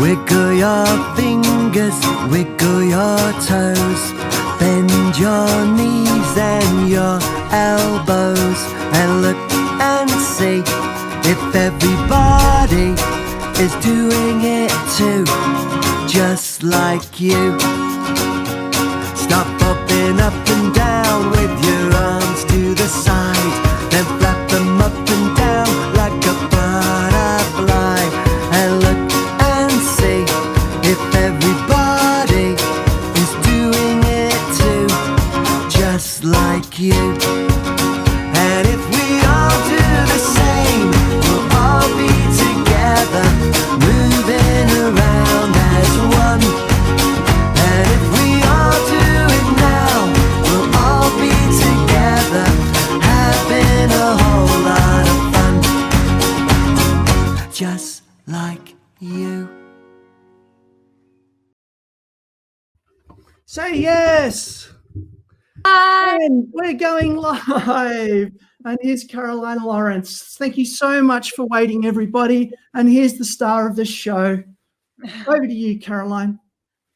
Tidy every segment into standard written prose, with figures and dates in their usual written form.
Wiggle your fingers, wiggle your toes, bend your knees and your elbows, and look and see if everybody is doing it too, just like you. Stop bobbing up and down with your arms to the side, then flap them up and down like a butterfly, and look and see if everybody is doing it too, just like you. And if we all do the same, we'll all be together, moving around as one. And if we all do it now, we'll all be together, having a whole lot of fun, just like you. Say yes! And we're going live. And here's Caroline Lawrence. Thank you so much for waiting, everybody. And here's the star of the show. Over to you, Caroline.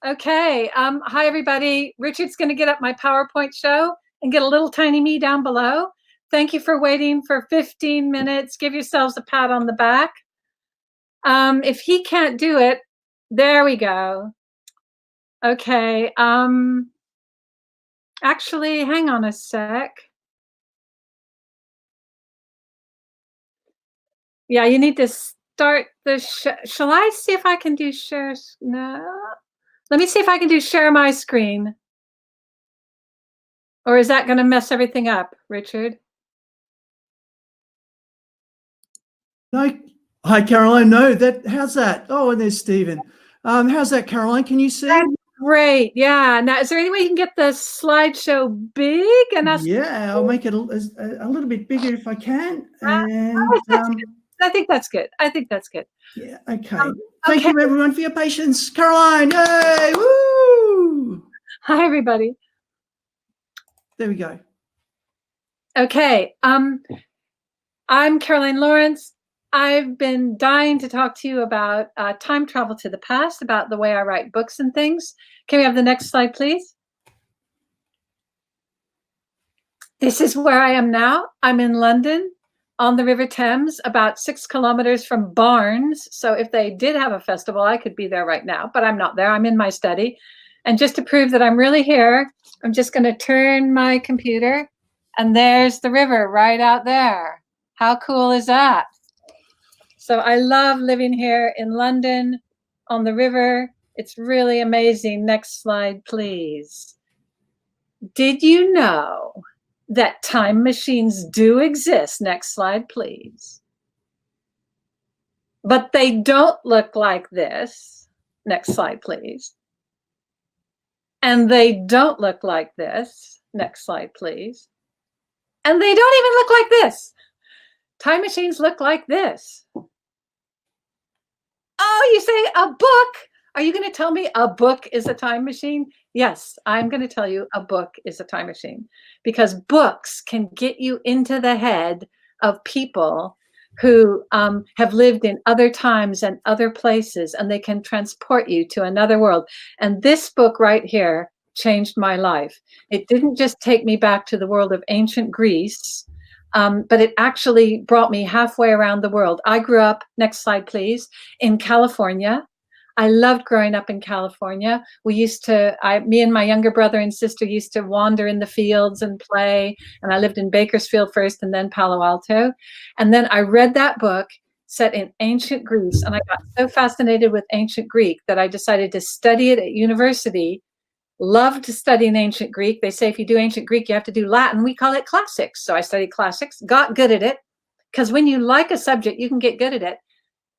Okay. Hi, everybody. Richard's going to get up my PowerPoint show and get a little tiny me down below. Thank you for waiting for 15 minutes. Give yourselves a pat on the back. If he can't do it, there we go. Okay. Actually, hang on a sec. Yeah, you need to start the shall I see if I can do share? No. Let me see if I can do share my screen. Or is that going to mess everything up, Richard? No. Hi, Caroline. No, how's that? Oh, and there's Stephen. How's that, Caroline? Can you see? That's great. Yeah. Now, is there any way you can get the slideshow big? And yeah, I'll make it a little bit bigger if I can. And I think that's good. I think that's good. Yeah. Okay. Thank you, everyone, for your patience. Caroline, yay! Woo! Hi, everybody. There we go. Okay. I'm Caroline Lawrence. I've been dying to talk to you about time travel to the past, about the way I write books and things. Can we have the next slide, please? This is where I am now. I'm in London on the River Thames, about 6 kilometers from Barnes. So if they did have a festival, I could be there right now, but I'm not there. I'm in my study. And just to prove that I'm really here, I'm just going to turn my computer, and there's the river right out there. How cool is that? So I love living here in London on the river. It's really amazing. Next slide, please. Did you know that time machines do exist? Next slide, please. But they don't look like this. Next slide, please. And they don't look like this. Next slide, please. And they don't even look like this. Time machines look like this. Oh, you say a book? Are you going to tell me a book is a time machine? Yes, I'm going to tell you a book is a time machine, because books can get you into the head of people who have lived in other times and other places, and they can transport you to another world. And this book right here changed my life. It didn't just take me back to the world of ancient Greece, but it actually brought me halfway around the world. I grew up, next slide please, in California. I loved growing up in California. We used to, me and my younger brother and sister used to wander in the fields and play. And I lived in Bakersfield first and then Palo Alto. And then I read that book set in ancient Greece. And I got so fascinated with ancient Greek that I decided to study it at university. Loved studying ancient Greek. They say if you do ancient Greek, you have to do Latin. We call it classics. So I studied classics, got good at it. Because when you like a subject, you can get good at it.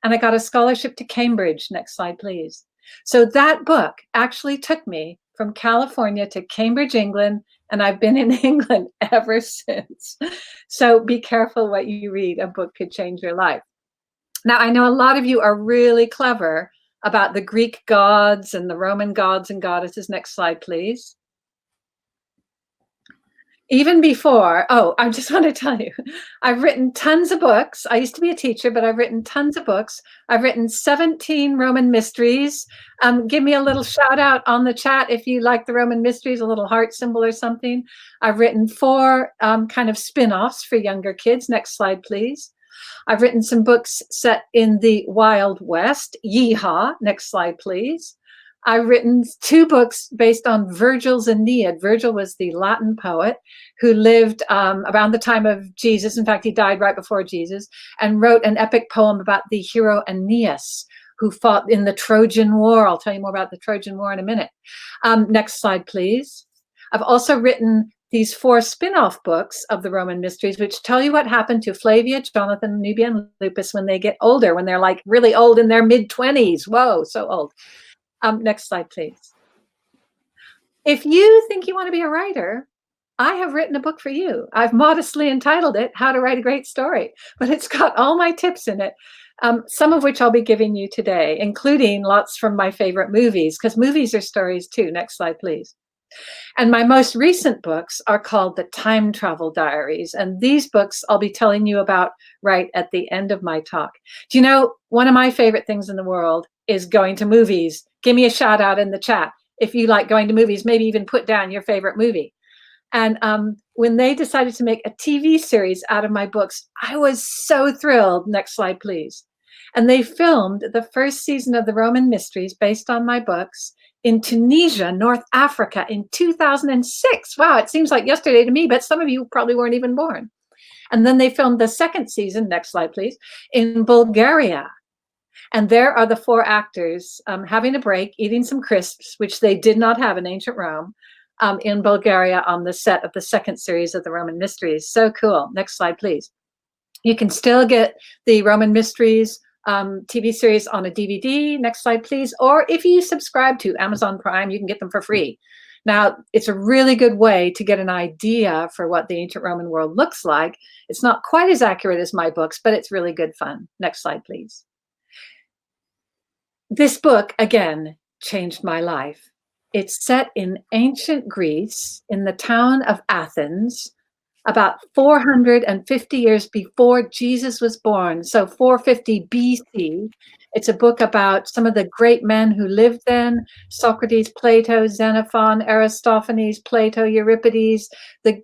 And I got a scholarship to Cambridge. Next slide, please. So that book actually took me from California to Cambridge, England, and I've been in England ever since. So be careful what you read. A book could change your life. Now, I know a lot of you are really clever about the Greek gods and the Roman gods and goddesses. Next slide, please. even before, oh, I just want to tell you, I've written tons of books. I used to be a teacher, but I've written tons of books. I've written 17 Roman mysteries. Give me a little shout out on the chat if you like the Roman mysteries, a little heart symbol or something. I've written 4 kind of spin-offs for younger kids. Next slide, please. I've written some books set in the Wild West. Yeehaw. Next slide, please. I've written 2 books based on Virgil's Aeneid. Virgil was the Latin poet who lived around the time of Jesus. In fact, he died right before Jesus, and wrote an epic poem about the hero Aeneas, who fought in the Trojan War. I'll tell you more about the Trojan War in a minute. Next slide, please. I've also written these 4 spin-off books of the Roman mysteries, which tell you what happened to Flavia, Jonathan, Nubia, and Lupus when they get older, when they're like really old in their mid-20s. Whoa, so old. Next slide, please. If you think you want to be a writer, I have written a book for you. I've modestly entitled it How to Write a Great Story, but it's got all my tips in it, some of which I'll be giving you today, including lots from my favorite movies, because movies are stories too. Next slide, please. And my most recent books are called the Time Travel Diaries. And these books I'll be telling you about right at the end of my talk. Do you know, one of my favorite things in the world is going to movies. Give me a shout out in the chat if you like going to movies, maybe even put down your favorite movie. And when they decided to make a TV series out of my books, I was so thrilled. Next slide, please. And they filmed the first season of the Roman Mysteries based on my books in Tunisia, North Africa in 2006. Wow, it seems like yesterday to me, but some of you probably weren't even born. And then they filmed the second season, next slide, please, in Bulgaria. And there are the 4 actors having a break, eating some crisps, which they did not have in ancient Rome, in Bulgaria on the set of the second series of the Roman Mysteries. So cool. Next slide, please. You can still get the Roman Mysteries TV series on a DVD. Next slide, please. Or if you subscribe to Amazon Prime, you can get them for free. Now, it's a really good way to get an idea for what the ancient Roman world looks like. It's not quite as accurate as my books, but it's really good fun. Next slide, please. This book, again, changed my life. It's set in ancient Greece, in the town of Athens, about 450 years before Jesus was born, so 450 BC. It's a book about some of the great men who lived then: Socrates, Plato, Xenophon, Aristophanes, Plato, Euripides. It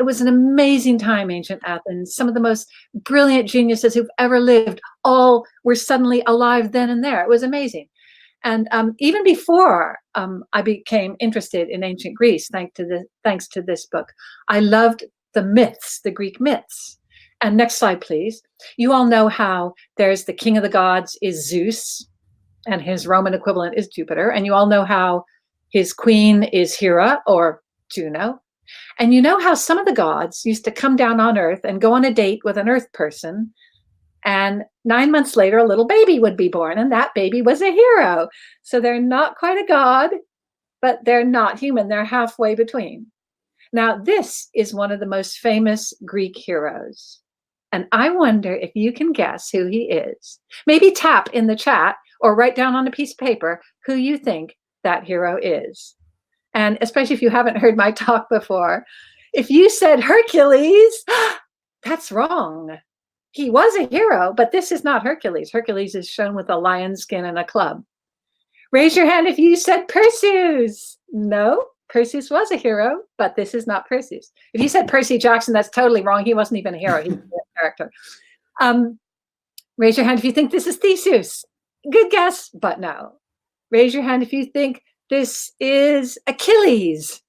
was an amazing time, ancient Athens. Some of the most brilliant geniuses who've ever lived all were suddenly alive then and there. It was amazing. And even before I became interested in ancient Greece, thanks to this book, I loved the myths, the Greek myths. And next slide, please. You all know how there's the king of the gods is Zeus, and his Roman equivalent is Jupiter. And you all know how his queen is Hera, or Juno. And you know how some of the gods used to come down on Earth and go on a date with an Earth person, and 9 months later, a little baby would be born, and that baby was a hero. So they're not quite a god, but they're not human. They're halfway between. Now, this is one of the most famous Greek heroes. And I wonder if you can guess who he is. Maybe tap in the chat or write down on a piece of paper who you think that hero is. And especially if you haven't heard my talk before, if you said Hercules, that's wrong. He was a hero, but this is not Hercules. Hercules is shown with a lion skin and a club. Raise your hand if you said Perseus. No, Perseus was a hero, but this is not Perseus. If you said Percy Jackson, that's totally wrong. He wasn't even a hero. He was a character. Raise your hand if you think this is Theseus. Good guess, but no. Raise your hand if you think this is Achilles.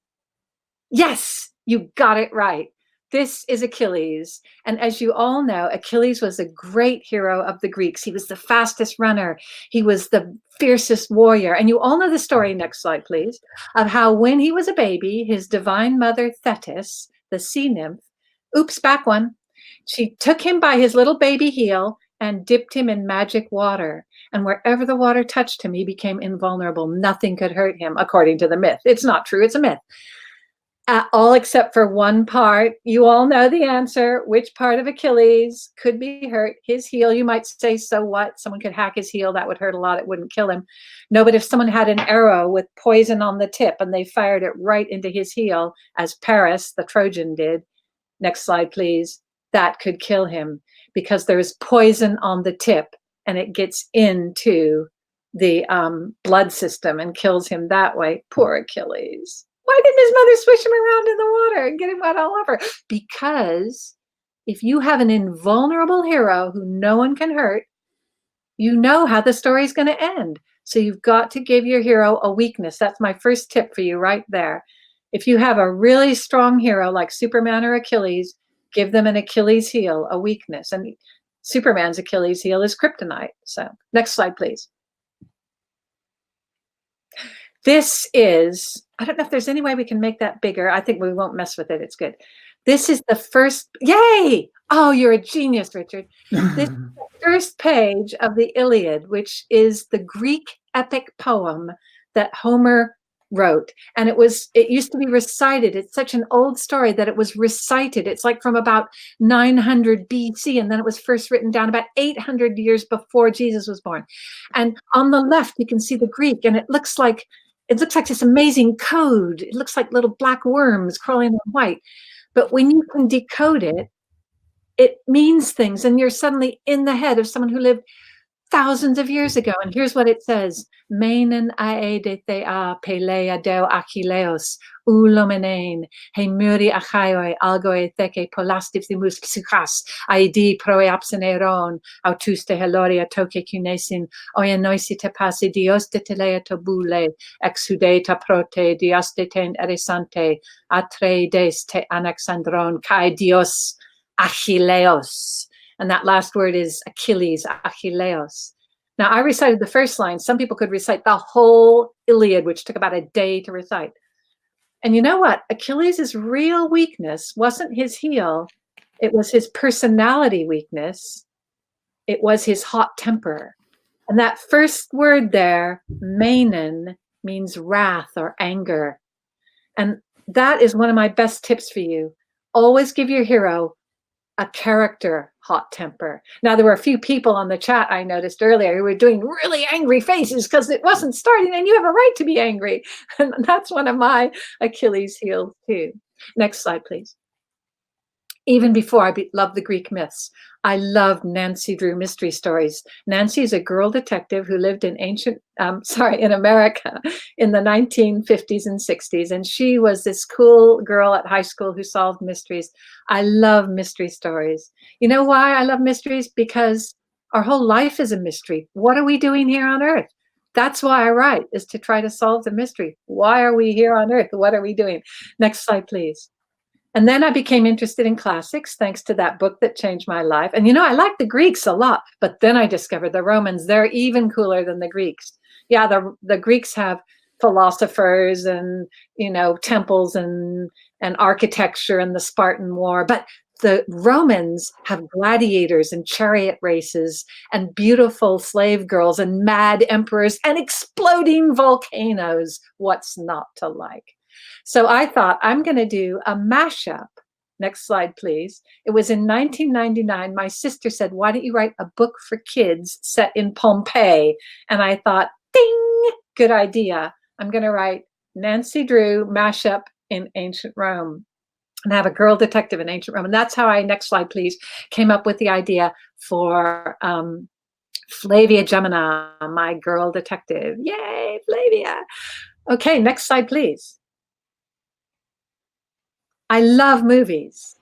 Yes, you got it right. This is Achilles. And as you all know, Achilles was a great hero of the Greeks. He was the fastest runner. He was the fiercest warrior. And you all know the story, next slide, please, of how when he was a baby, his divine mother Thetis, the sea nymph, oops, back one, she took him by his little baby heel and dipped him in magic water. And wherever the water touched him, he became invulnerable. Nothing could hurt him, according to the myth. It's not true. It's a myth. All except for one part. You all know the answer. Which part of Achilles could be hurt? His heel. You might say, so what? Someone could hack his heel. That would hurt a lot. It wouldn't kill him. No, but if someone had an arrow with poison on the tip and they fired it right into his heel, as Paris, the Trojan, did, next slide, please, that could kill him because there's poison on the tip and it gets into the blood system and kills him that way. Poor Achilles. Why didn't his mother swish him around in the water and get him wet all over? Because if you have an invulnerable hero who no one can hurt, you know how the story's going to end. So you've got to give your hero a weakness. That's my first tip for you right there. If you have a really strong hero like Superman or Achilles, give them an Achilles heel, a weakness. And Superman's Achilles heel is kryptonite. So next slide, please. This is, I don't know if there's any way we can make that bigger. I think we won't mess with it. It's good. This is the first, yay! Oh, you're a genius, Richard. This is the first page of the Iliad, which is the Greek epic poem that Homer wrote. And it used to be recited. It's such an old story that it was recited. It's like from about 900 BC. And then it was first written down about 800 years before Jesus was born. And on the left, you can see the Greek, and it looks like this amazing code. It looks like little black worms crawling on white. But when you can decode it, it means things. And you're suddenly in the head of someone who lived thousands of years ago. And here's what it says. Meinen aedethea pelea deo Achilleos, ulomenein, he muri achaioi, algoe theke polastiftimus psychas, aidi proeapseneron, autuste heloria toke cunesin, oianoisi te pasi dios de telea tobule, exudeta prote, diaste ten erisante, atreides te anaxandron, kai dios Achilleos. And that last word is Achilles, Achilleos. Now, I recited the first line. Some people could recite the whole Iliad, which took about a day to recite. And you know what? Achilles' real weakness wasn't his heel. It was his personality weakness. It was his hot temper. And that first word there, meinen, means wrath or anger. And that is one of my best tips for you. Always give your hero a character hot temper. Now, there were a few people on the chat I noticed earlier who were doing really angry faces because it wasn't starting, and you have a right to be angry. And that's one of my Achilles heels too. Next slide, please. Even before I loved the Greek myths, I loved Nancy Drew mystery stories. Nancy is a girl detective who lived in in America in the 1950s and 60s. And she was this cool girl at high school who solved mysteries. I love mystery stories. You know why I love mysteries? Because our whole life is a mystery. What are we doing here on Earth? That's why I write, is to try to solve the mystery. Why are we here on Earth? What are we doing? Next slide, please. And then I became interested in classics thanks to that book that changed my life. And you know, I like the Greeks a lot, but then I discovered the Romans, they're even cooler than the Greeks. Yeah, the Greeks have philosophers and, you know, temples and architecture and the Spartan War, but the Romans have gladiators and chariot races and beautiful slave girls and mad emperors and exploding volcanoes. What's not to like? So I thought, I'm going to do a mashup. Next slide, please. It was in 1999. My sister said, why don't you write a book for kids set in Pompeii? And I thought, ding, good idea. I'm going to write Nancy Drew mashup in ancient Rome and have a girl detective in ancient Rome. And that's how I, next slide, please, came up with the idea for Flavia Gemina, my girl detective. Yay, Flavia. Okay, next slide, please. I love movies.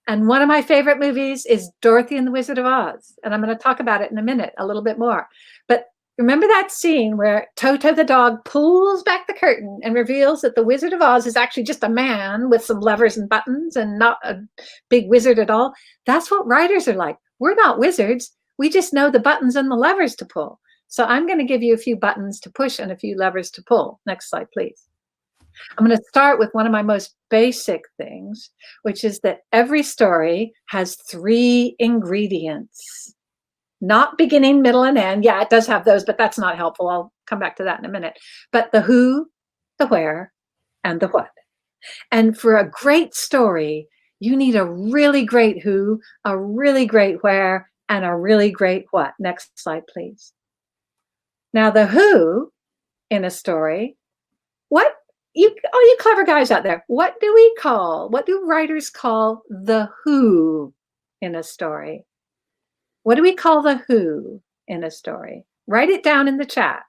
And one of my favorite movies is Dorothy and the Wizard of Oz. And I'm going to talk about it in a minute, a little bit more. But remember that scene where Toto the dog pulls back the curtain and reveals that the Wizard of Oz is actually just a man with some levers and buttons and not a big wizard at all? That's what writers are like. We're not wizards. We just know the buttons and the levers to pull. So I'm going to give you a few buttons to push and a few levers to pull. Next slide, please. I'm going to start with one of my most basic things, which is that every story has 3 ingredients, not beginning, middle, and end. Yeah, it does have those, but that's not helpful. I'll come back to that in a minute. But the who, the where, and the what. And for a great story, you need a really great who, a really great where, and a really great what. Next slide, please. Now, the who in a story, all you clever guys out there, what do writers call the who in a story? What do we call the who in a story? Write it down in the chat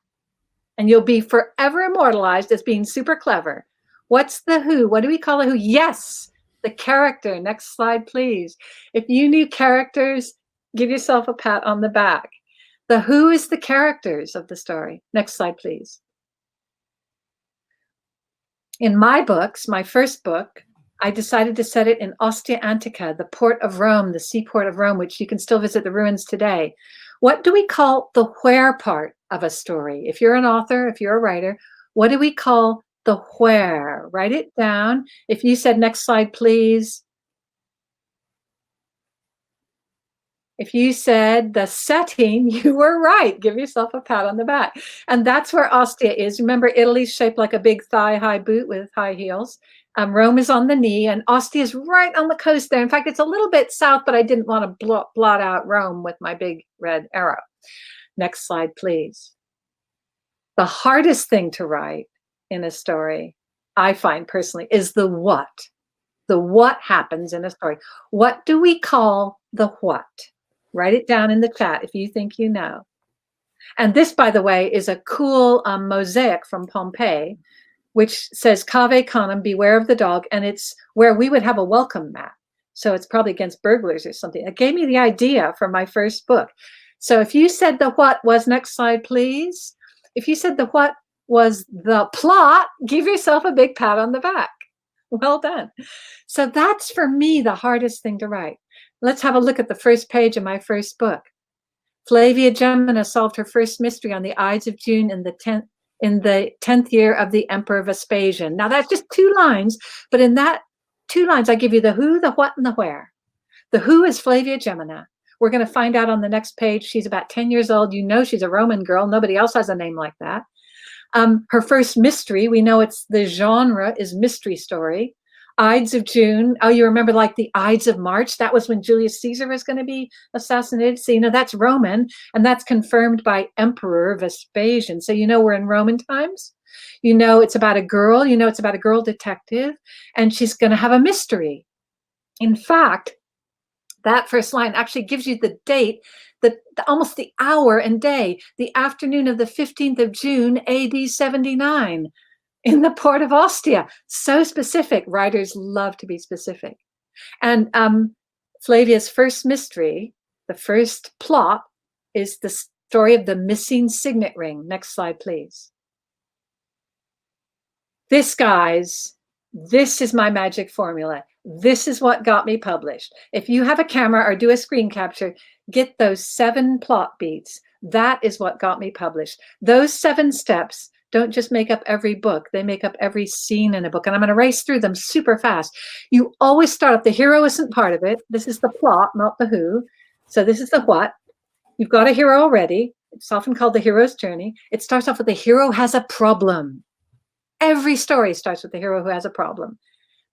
and you'll be forever immortalized as being super clever. What's the who? What do we call a who? Yes, the character. Next slide, please. If you knew characters, give yourself a pat on the back. The who is the characters of the story. Next slide, please. In my books, my first book, I decided to set it in Ostia Antica, the port of Rome, the seaport of Rome, which you can still visit the ruins today. What do we call the where part of a story? If you're an author, if you're a writer, what do we call the where? Write it down. If you said, next slide, please. If you said the setting, you were right. Give yourself a pat on the back. And that's where Ostia is. Remember, Italy's shaped like a big thigh-high boot with high heels. Rome is on the knee, and Ostia is right on the coast there. In fact, it's a little bit south, but I didn't want to blot out Rome with my big red arrow. Next slide, please. The hardest thing to write in a story, I find personally, is the what. The what happens in a story. What do we call the what? Write it down in the chat if you think you know. And this, by the way, is a cool mosaic from Pompeii, which says Cave Canem, beware of the dog. And it's where we would have a welcome mat. So it's probably against burglars or something. It gave me the idea for my first book. So if you said the what was, next slide, please. If you said the what was the plot, give yourself a big pat on the back. Well done. So that's, for me, the hardest thing to write. Let's have a look at the first page of my first book. Flavia Gemina solved her first mystery on the Ides of June in the 10th year of the Emperor Vespasian. Now that's just 2 lines, but in that 2 lines, I give you the who, the what, and the where. The who is Flavia Gemina. We're going to find out on the next page. She's about 10 years old. You know she's a Roman girl. Nobody else has a name like that. Her first mystery, we know it's the genre is mystery story. Ides of June. Oh, you remember like the Ides of March? That was when Julius Caesar was going to be assassinated. So, you know, that's Roman, and that's confirmed by Emperor Vespasian. So, you know, we're in Roman times. You know, it's about a girl. You know, it's about a girl detective, and she's going to have a mystery. In fact, that first line actually gives you the date, almost the hour and day, the afternoon of the 15th of June, AD 79. In the port of Ostia. So specific. Writers love to be specific. And Flavia's first mystery, the first plot, is the story of the missing signet ring. Next slide, please. This, guys, this is my magic formula. This is what got me published. If you have a camera or do a screen capture, get those 7 plot beats. That is what got me published. Those 7 steps don't just make up every book. They make up every scene in a book. And I'm going to race through them super fast. You always start off, the hero isn't part of it. This is the plot, not the who. So this is the what. You've got a hero already. It's often called the hero's journey. It starts off with the hero has a problem. Every story starts with the hero who has a problem.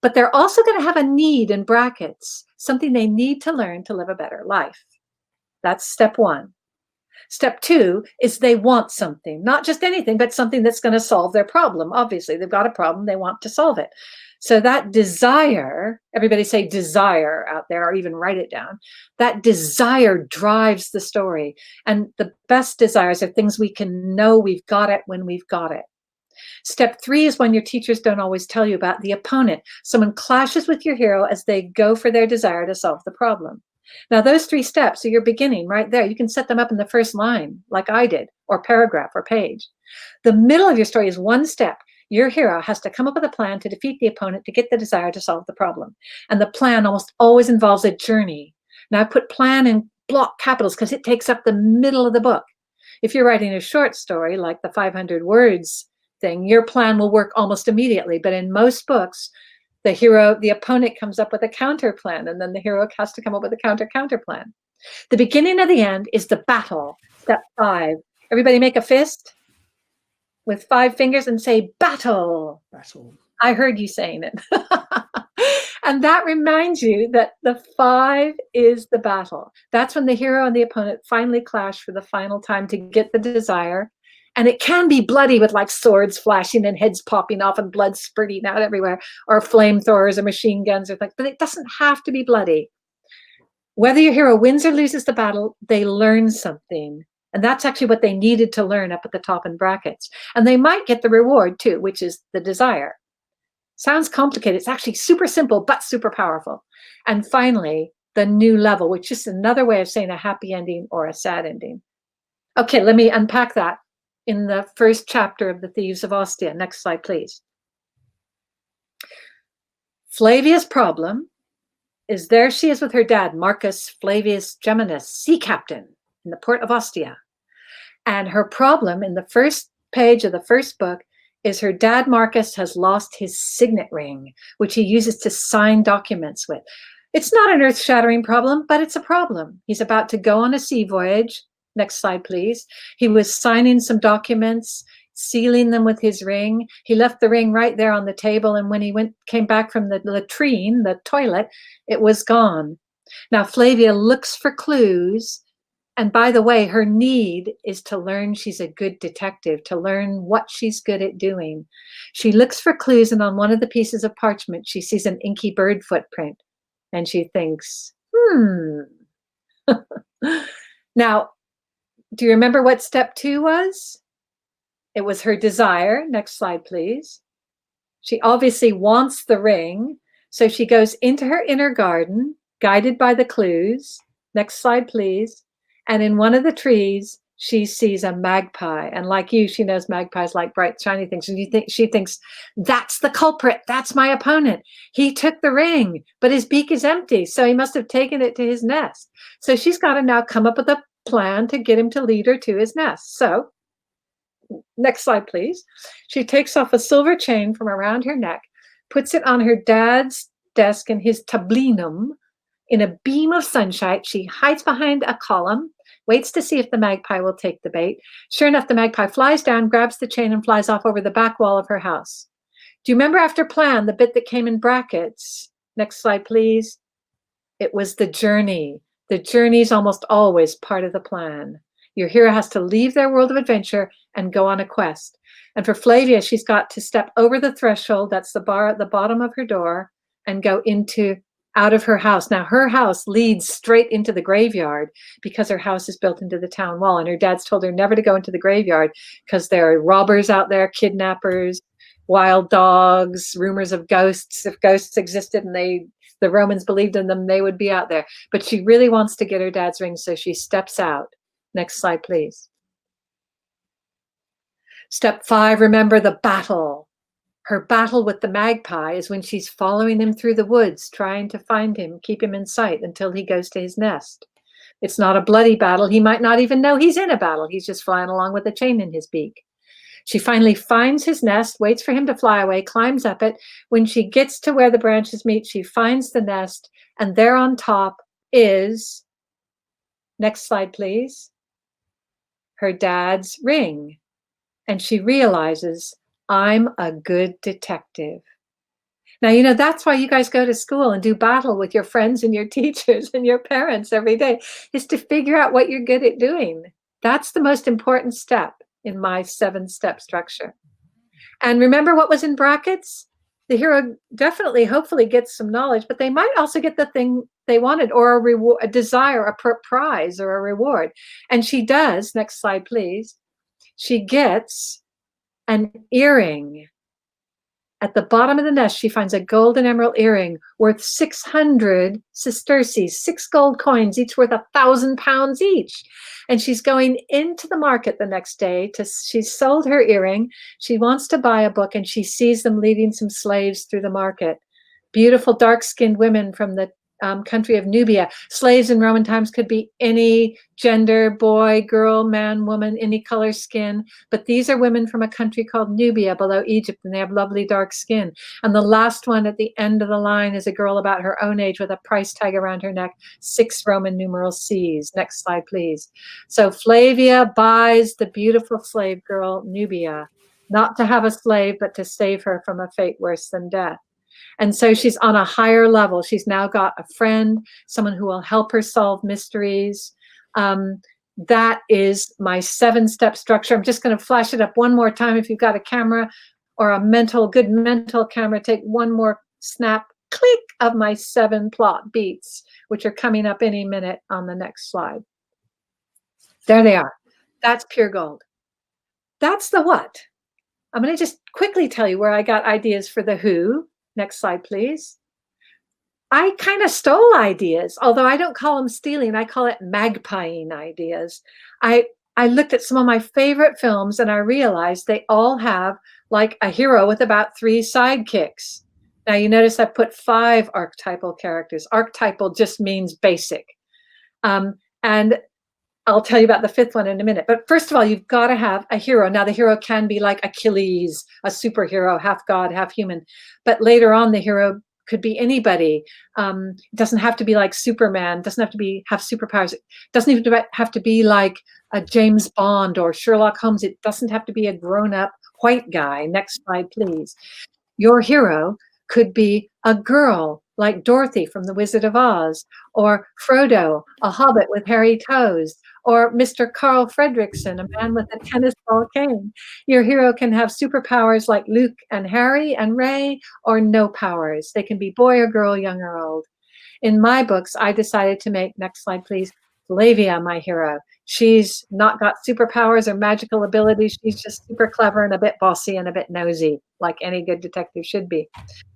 But they're also going to have a need in brackets, something they need to learn to live a better life. That's step 1. Step 2 is they want something, not just anything, but something that's going to solve their problem. Obviously, they've got a problem. They want to solve it. So that desire, everybody say desire out there, or even write it down. That desire drives the story. And the best desires are things we can know we've got it when we've got it. Step 3 is when your teachers don't always tell you about the opponent. Someone clashes with your hero as they go for their desire to solve the problem. Now, those 3 steps are your beginning right there. You can set them up in the first line, like I did, or paragraph or page. The middle of your story is 1 step. Your hero has to come up with a plan to defeat the opponent to get the desire to solve the problem. And the plan almost always involves a journey. Now, I put plan in block capitals because it takes up the middle of the book. If you're writing a short story, like the 500 words thing, your plan will work almost immediately. But in most books, the opponent comes up with a counter plan, and then the hero has to come up with a counter plan. The beginning of the end is the battle. Step 5. Everybody make a fist with 5 fingers and say battle. Battle. I heard you saying it. And that reminds you that the 5 is the battle. That's when the hero and the opponent finally clash for the final time to get the desire. And it can be bloody with like swords flashing and heads popping off and blood spurting out everywhere, or flamethrowers or machine guns or things, but it doesn't have to be bloody. Whether your hero wins or loses the battle, they learn something. And that's actually what they needed to learn up at the top in brackets. And they might get the reward too, which is the desire. Sounds complicated. It's actually super simple, but super powerful. And finally, the new level, which is another way of saying a happy ending or a sad ending. Okay, let me unpack that in the first chapter of The Thieves of Ostia. Next slide, please. Flavia's problem is there she is with her dad, Marcus Flavius Geminus, sea captain in the port of Ostia. And her problem in the first page of the first book is her dad, Marcus, has lost his signet ring, which he uses to sign documents with. It's not an earth-shattering problem, but it's a problem. He's about to go on a sea voyage. Next slide, please. He was signing some documents, sealing them with his ring. He left the ring right there on the table, and when he came back from the latrine, the toilet, it was gone. Now, Flavia looks for clues. And by the way, her need is to learn she's a good detective, to learn what she's good at doing. She looks for clues, and on one of the pieces of parchment, she sees an inky bird footprint. And she thinks, Now, do you remember what step 2 was? It was her desire. Next slide, please. She obviously wants the ring. So she goes into her inner garden, guided by the clues. Next slide, please. And in one of the trees, she sees a magpie. And like you, she knows magpies like bright, shiny things. And she thinks, that's the culprit. That's my opponent. He took the ring, but his beak is empty. So he must have taken it to his nest. So she's got to now come up with a plan to get him to lead her to his nest. So next slide, please. She takes off a silver chain from around her neck, puts it on her dad's desk in his tablinum. In a beam of sunshine, she hides behind a column, waits to see if the magpie will take the bait. Sure enough, the magpie flies down, grabs the chain, and flies off over the back wall of her house. Do you remember after plan, the bit that came in brackets? Next slide, please. It was the journey. The journey is almost always part of the plan. Your hero has to leave their world of adventure and go on a quest. And for Flavia, she's got to step over the threshold, that's the bar at the bottom of her door, and go out of her house. Now, her house leads straight into the graveyard because her house is built into the town wall. And her dad's told her never to go into the graveyard because there are robbers out there, kidnappers, wild dogs, rumors of ghosts. If ghosts existed and the Romans believed in them, they would be out there. But she really wants to get her dad's ring, so she steps out. Next slide, please. Step 5, remember the battle. Her battle with the magpie is when she's following him through the woods, trying to find him, keep him in sight until he goes to his nest. It's not a bloody battle. He might not even know he's in a battle. He's just flying along with a chain in his beak. She finally finds his nest, waits for him to fly away, climbs up it. When she gets to where the branches meet, she finds the nest, and there on top is, next slide, please, her dad's ring. And she realizes, I'm a good detective. Now, that's why you guys go to school and do battle with your friends and your teachers and your parents every day, is to figure out what you're good at doing. That's the most important step in my 7-step structure. And remember what was in brackets? The hero definitely, hopefully gets some knowledge, but they might also get the thing they wanted, or a reward, a desire, a prize, or a reward. And she does. Next slide, please. She gets an earring. At the bottom of the nest, she finds a gold and emerald earring worth 600 sesterces, 6 gold coins, each worth 1,000 pounds each. And she's going into the market the next day. She's sold her earring. She wants to buy a book, and she sees them leading some slaves through the market. Beautiful, dark-skinned women from the country of Nubia. Slaves in Roman times could be any gender, boy, girl, man, woman, any color skin. But these are women from a country called Nubia below Egypt, and they have lovely dark skin. And the last one at the end of the line is a girl about her own age with a price tag around her neck, 6 Roman numeral C's. Next slide, please. So Flavia buys the beautiful slave girl, Nubia. not to have a slave, but to save her from a fate worse than death. And so she's on a higher level. She's now got a friend, someone who will help her solve mysteries. That is my 7-step structure. I'm just going to flash it up one more time. If you've got a camera or a good mental camera, take one more snap, click of my 7 plot beats, which are coming up any minute on the next slide. There they are. That's pure gold. That's the what. I'm going to just quickly tell you where I got ideas for the who. Next slide, please. I kind of stole ideas, although I don't call them stealing. I call it magpieing ideas. I looked at some of my favorite films and I realized they all have like a hero with about 3 sidekicks. Now you notice I put 5 archetypal characters. Archetypal just means basic. And I'll tell you about the 5th one in a minute. But first of all, you've got to have a hero. Now, the hero can be like Achilles, a superhero, half god, half human. But later on, the hero could be anybody. It doesn't have to be like Superman. It doesn't have to have superpowers. It doesn't even have to be like a James Bond or Sherlock Holmes. It doesn't have to be a grown-up white guy. Next slide, please. Your hero could be a girl like Dorothy from The Wizard of Oz, or Frodo, a hobbit with hairy toes, or Mr. Carl Fredricksen, a man with a tennis ball cane. Your hero can have superpowers like Luke and Harry and Ray, or no powers. They can be boy or girl, young or old. In my books, I decided to make, next slide please, Flavia my hero. She's not got superpowers or magical abilities. She's just super clever and a bit bossy and a bit nosy, like any good detective should be.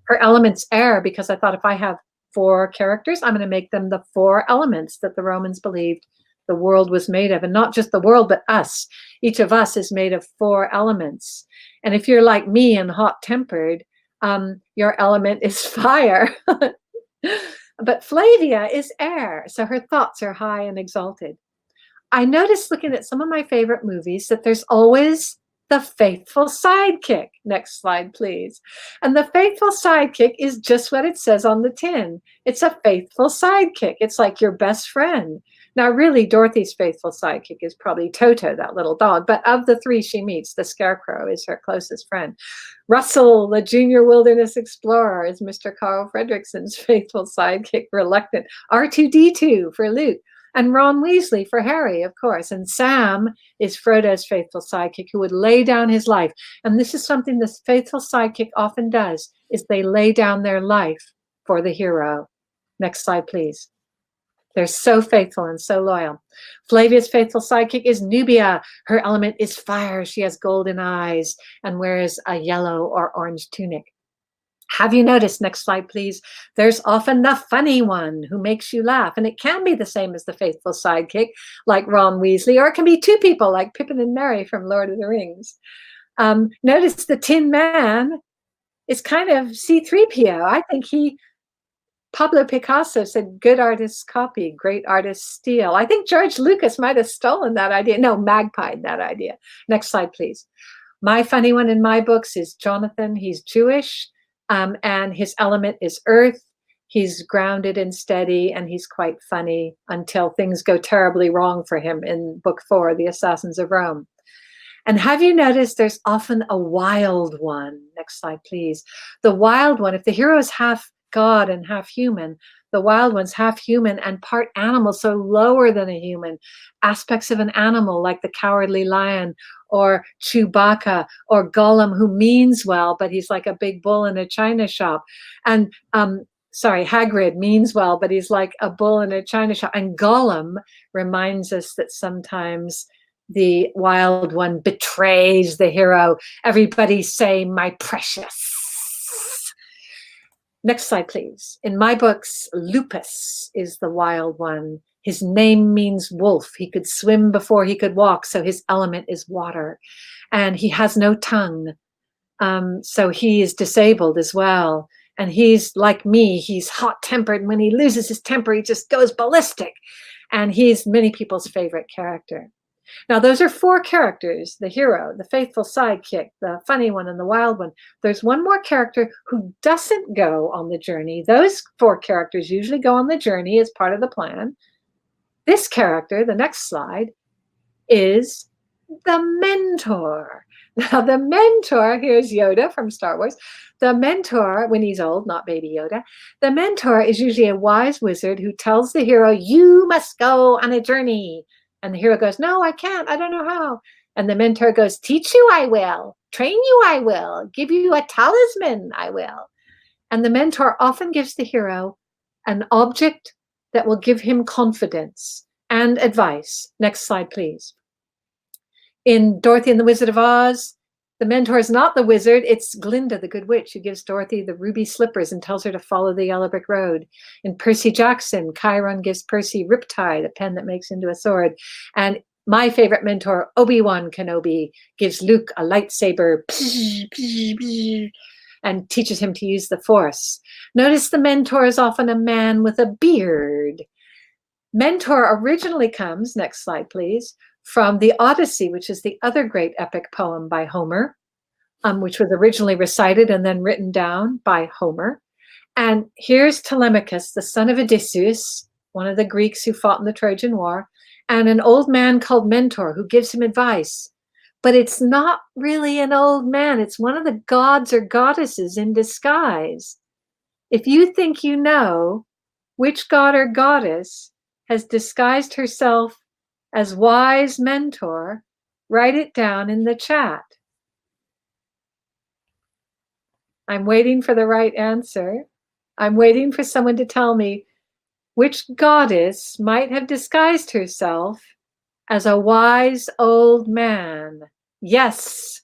Her element's air, because I thought if I have 4 characters, I'm going to make them the 4 elements that the Romans believed the world was made of. And not just the world, but us. Each of us is made of 4 elements. And if you're like me and hot-tempered, your element is fire. But Flavia is air, so her thoughts are high and exalted. I noticed looking at some of my favorite movies that there's always the faithful sidekick. Next slide, please. And the faithful sidekick is just what it says on the tin. It's a faithful sidekick. It's like your best friend. Now, really, Dorothy's faithful sidekick is probably Toto, that little dog. But of the 3 she meets, the Scarecrow is her closest friend. Russell, the junior wilderness explorer, is Mr. Carl Fredricksen's faithful sidekick, reluctant. R2-D2 for Luke. And Ron Weasley for Harry, of course. And Sam is Frodo's faithful sidekick who would lay down his life. And this is something this faithful sidekick often does, is they lay down their life for the hero. Next slide, please. They're so faithful and so loyal. Flavia's faithful sidekick is Nubia. Her element is fire. She has golden eyes and wears a yellow or orange tunic. Have you noticed, next slide, please, there's often the funny one who makes you laugh. And it can be the same as the faithful sidekick, like Ron Weasley, or it can be 2 people like Pippin and Merry from Lord of the Rings. Notice the Tin Man is kind of C-3PO. I think Pablo Picasso said, good artists copy, great artists steal. I think George Lucas might have stolen that idea. No, magpied that idea. Next slide, please. My funny one in my books is Jonathan. He's Jewish. And his element is earth. He's grounded and steady, and he's quite funny until things go terribly wrong for him in book 4, The Assassins of Rome. And have you noticed there's often a wild one? Next slide, please. The wild one, if the hero is half god and half human, the wild one's half human and part animal, so lower than a human. Aspects of an animal like the cowardly lion, or Chewbacca, or Gollum, who means well, but he's like a big bull in a china shop. And Hagrid means well, but he's like a bull in a china shop. And Gollum reminds us that sometimes the wild one betrays the hero. Everybody say, my precious. Next slide, please. In my books, Lupus is the wild one. His name means wolf. He could swim before he could walk, so his element is water. And he has no tongue, so he is disabled as well. And he's like me. He's hot-tempered. And when he loses his temper, he just goes ballistic. And he's many people's favorite character. Now, those are 4 characters, the hero, the faithful sidekick, the funny one, and the wild one. There's one more character who doesn't go on the journey. Those 4 characters usually go on the journey as part of the plan. This character, the next slide, is the mentor. Now, the mentor, here's Yoda from Star Wars. The mentor, when he's old, not baby Yoda, the mentor is usually a wise wizard who tells the hero, you must go on a journey. And the hero goes, no, I can't. I don't know how. And the mentor goes, teach you, I will. Train you, I will. Give you a talisman, I will. And the mentor often gives the hero an object that will give him confidence and advice. Next slide, please. In Dorothy and the Wizard of Oz, the mentor is not the wizard, it's Glinda, the good witch, who gives Dorothy the ruby slippers and tells her to follow the yellow brick road. In Percy Jackson, Chiron gives Percy Riptide, a pen that makes into a sword. And my favorite mentor, Obi-Wan Kenobi, gives Luke a lightsaber and teaches him to use the Force. Notice the mentor is often a man with a beard. Mentor originally comes, next slide please, from the Odyssey, which is the other great epic poem by Homer, which was originally recited and then written down by Homer. And here's Telemachus, the son of Odysseus, one of the Greeks who fought in the Trojan War, and an old man called Mentor who gives him advice. But it's not really an old man. It's one of the gods or goddesses in disguise. If you think you know which god or goddess has disguised herself as wise mentor, write it down in the chat. I'm waiting for the right answer. I'm waiting for someone to tell me which goddess might have disguised herself as a wise old man. Yes,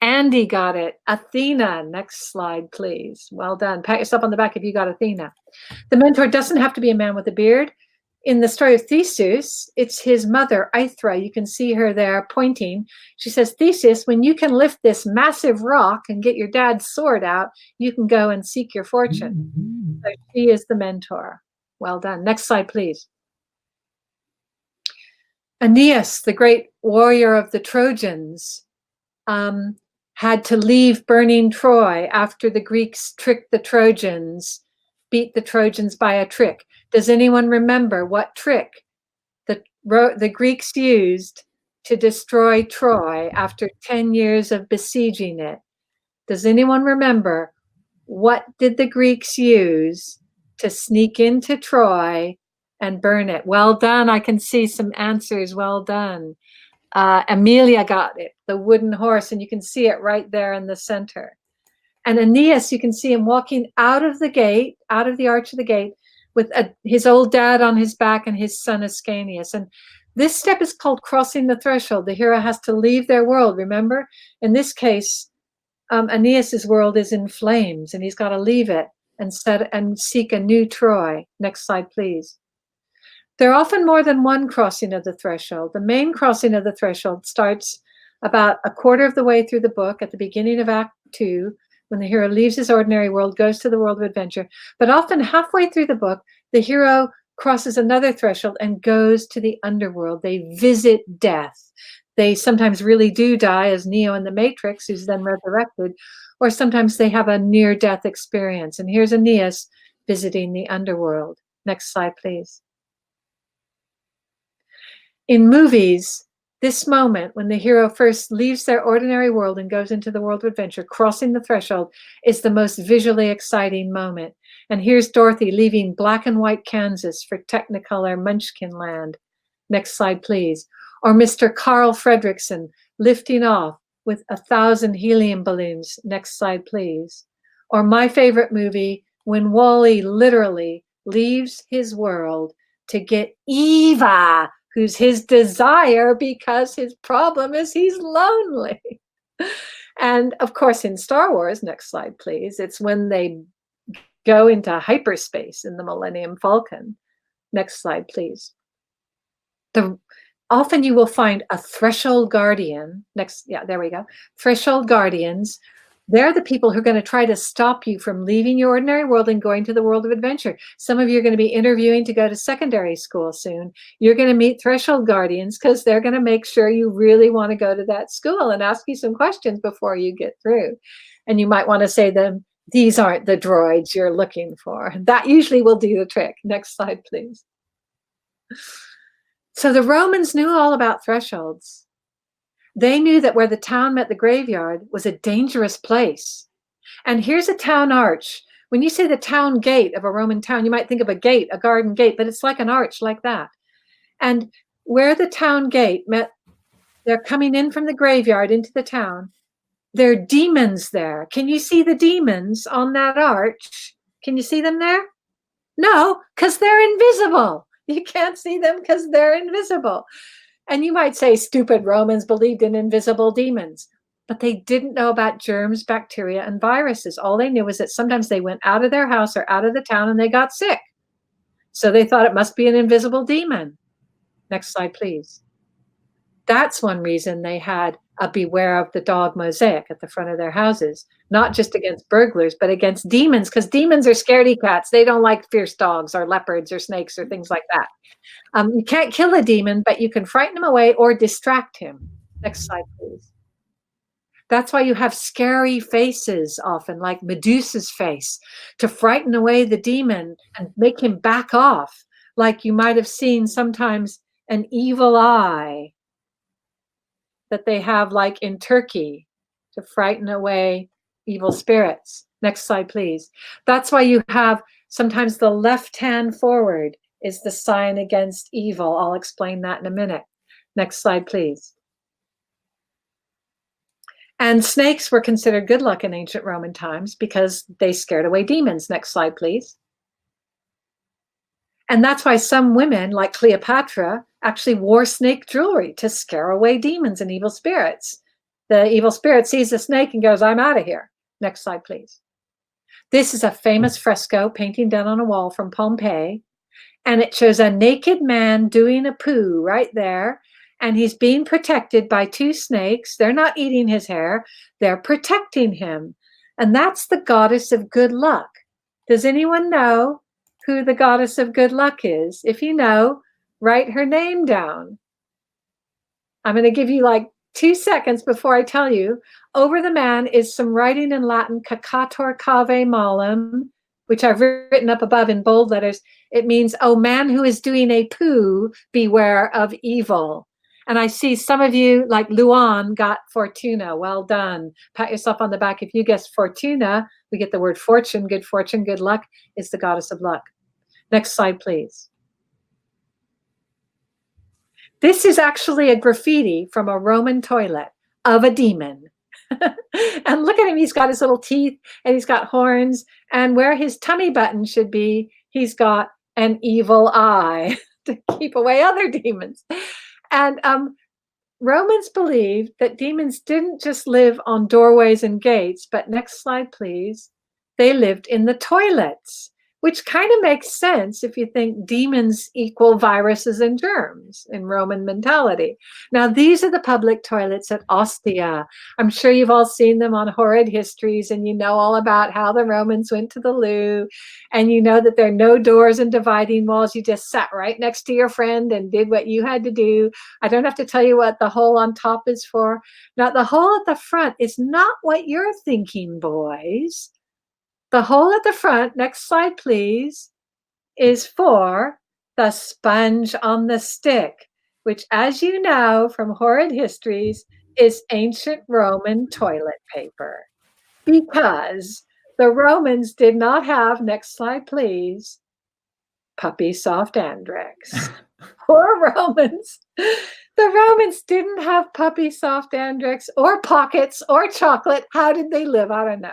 Andy got it. Athena. Next slide, please. Well done. Pat yourself on the back if you got Athena. The mentor doesn't have to be a man with a beard. In the story of Theseus, it's his mother, Aithra. You can see her there pointing. She says, Theseus, when you can lift this massive rock and get your dad's sword out, you can go and seek your fortune. So she is the mentor. Well done. Next slide, please. Aeneas, the great warrior of the Trojans, had to leave burning Troy after the Greeks tricked the Trojans, beat the Trojans by a trick. Does anyone remember what trick the Greeks used to destroy Troy after 10 years of besieging it? Does anyone remember what did the Greeks use to sneak into Troy and burn it? Well done. I can see some answers. Well done. Amelia got it, the wooden horse, and you can see it right there in the center. And Aeneas, you can see him walking out of the gate, out of the arch of the gate, with his old dad on his back and his son Ascanius. And this step is called crossing the threshold. The hero has to leave their world, remember? In this case, Aeneas's world is in flames, and he's got to leave it and seek a new Troy. Next slide, please. There are often more than one crossing of the threshold. The main crossing of the threshold starts about a quarter of the way through the book at the beginning of Act 2, when the hero leaves his ordinary world, goes to the world of adventure. But often halfway through the book, the hero crosses another threshold and goes to the underworld. They visit death. They sometimes really do die, as Neo in the Matrix, who's then resurrected, or sometimes they have a near-death experience. And here's Aeneas visiting the underworld. Next slide, please. In movies, this moment when the hero first leaves their ordinary world and goes into the world of adventure, crossing the threshold, is the most visually exciting moment. And here's Dorothy leaving black and white Kansas for Technicolor Munchkin Land. Next slide, please. Or Mr. Carl Fredricksen lifting off with 1,000 helium balloons. Next slide, please. Or my favorite movie, when Wall-E literally leaves his world to get Eva, who's his desire, because his problem is he's lonely. And of course, in Star Wars, next slide, please, it's when they go into hyperspace in the Millennium Falcon. Next slide, please. Often you will find a threshold guardian. There we go. Threshold guardians. They're the people who are going to try to stop you from leaving your ordinary world and going to the world of adventure. Some of you are going to be interviewing to go to secondary school soon. You're going to meet threshold guardians because they're going to make sure you really want to go to that school and ask you some questions before you get through. And you might want to say to them, these aren't the droids you're looking for. That usually will do the trick. Next slide, please. So the Romans knew all about thresholds. They knew that where the town met the graveyard was a dangerous place. And here's a town arch. When you say the town gate of a Roman town, you might think of a gate, a garden gate, but it's like an arch like that. And where the town gate met, they're coming in from the graveyard into the town. There are demons there. Can you see the demons on that arch? Can you see them there? No, because they're invisible. You can't see them because they're invisible. And you might say stupid Romans believed in invisible demons, but they didn't know about germs, bacteria, and viruses. All they knew was that sometimes they went out of their house or out of the town and they got sick. So they thought it must be an invisible demon. Next slide, please. That's one reason they had a beware of the dog mosaic at the front of their houses, not just against burglars, but against demons, because demons are scaredy cats. They don't like fierce dogs or leopards or snakes or things like that. You can't kill a demon, but you can frighten him away or distract him. Next slide, please. That's why you have scary faces often, like Medusa's face, to frighten away the demon and make him back off, like you might have seen sometimes an evil eye that they have like in Turkey to frighten away evil spirits. Next slide, please. That's why you have sometimes the left hand forward is the sign against evil. I'll explain that in a minute. Next slide, please. And snakes were considered good luck in ancient Roman times because they scared away demons. Next slide, please. And that's why some women, like Cleopatra, actually wore snake jewelry to scare away demons and evil spirits. The evil spirit sees the snake and goes, I'm out of here. Next slide, please. This is a famous fresco painting done on a wall from Pompeii. And it shows a naked man doing a poo right there. And he's being protected by two snakes. They're not eating his hair. They're protecting him. And that's the goddess of good luck. Does anyone know who the goddess of good luck is? If you know, write her name down. I'm going to give you like 2 seconds before I tell you. Over the man is some writing in Latin, Cacator cave malum, which I've written up above in bold letters. It means, oh, man who is doing a poo, beware of evil. And I see some of you, like Luan, got Fortuna. Well done. Pat yourself on the back. If you guessed Fortuna, we get the word fortune, good luck, is the goddess of luck. Next slide, please. This is actually a graffiti from a Roman toilet of a demon. And look at him. He's got his little teeth and he's got horns. And where his tummy button should be, he's got an evil eye to keep away other demons. And Romans believed that demons didn't just live on doorways and gates, but next slide, please. They lived in the toilets, which kind of makes sense if you think demons equal viruses and germs in Roman mentality. Now, these are the public toilets at Ostia. I'm sure you've all seen them on Horrid Histories, and you know all about how the Romans went to the loo, and you know that there are no doors and dividing walls. You just sat right next to your friend and did what you had to do. I don't have to tell you what the hole on top is for. Now, the hole at the front is not what you're thinking, boys. The hole at the front, next slide, please, is for the sponge on the stick, which, as you know from Horrid Histories, is ancient Roman toilet paper. Because the Romans did not have, next slide, please, puppy soft Andrex. Poor Romans. The Romans didn't have puppy soft Andrex or pockets or chocolate. How did they live? I don't know.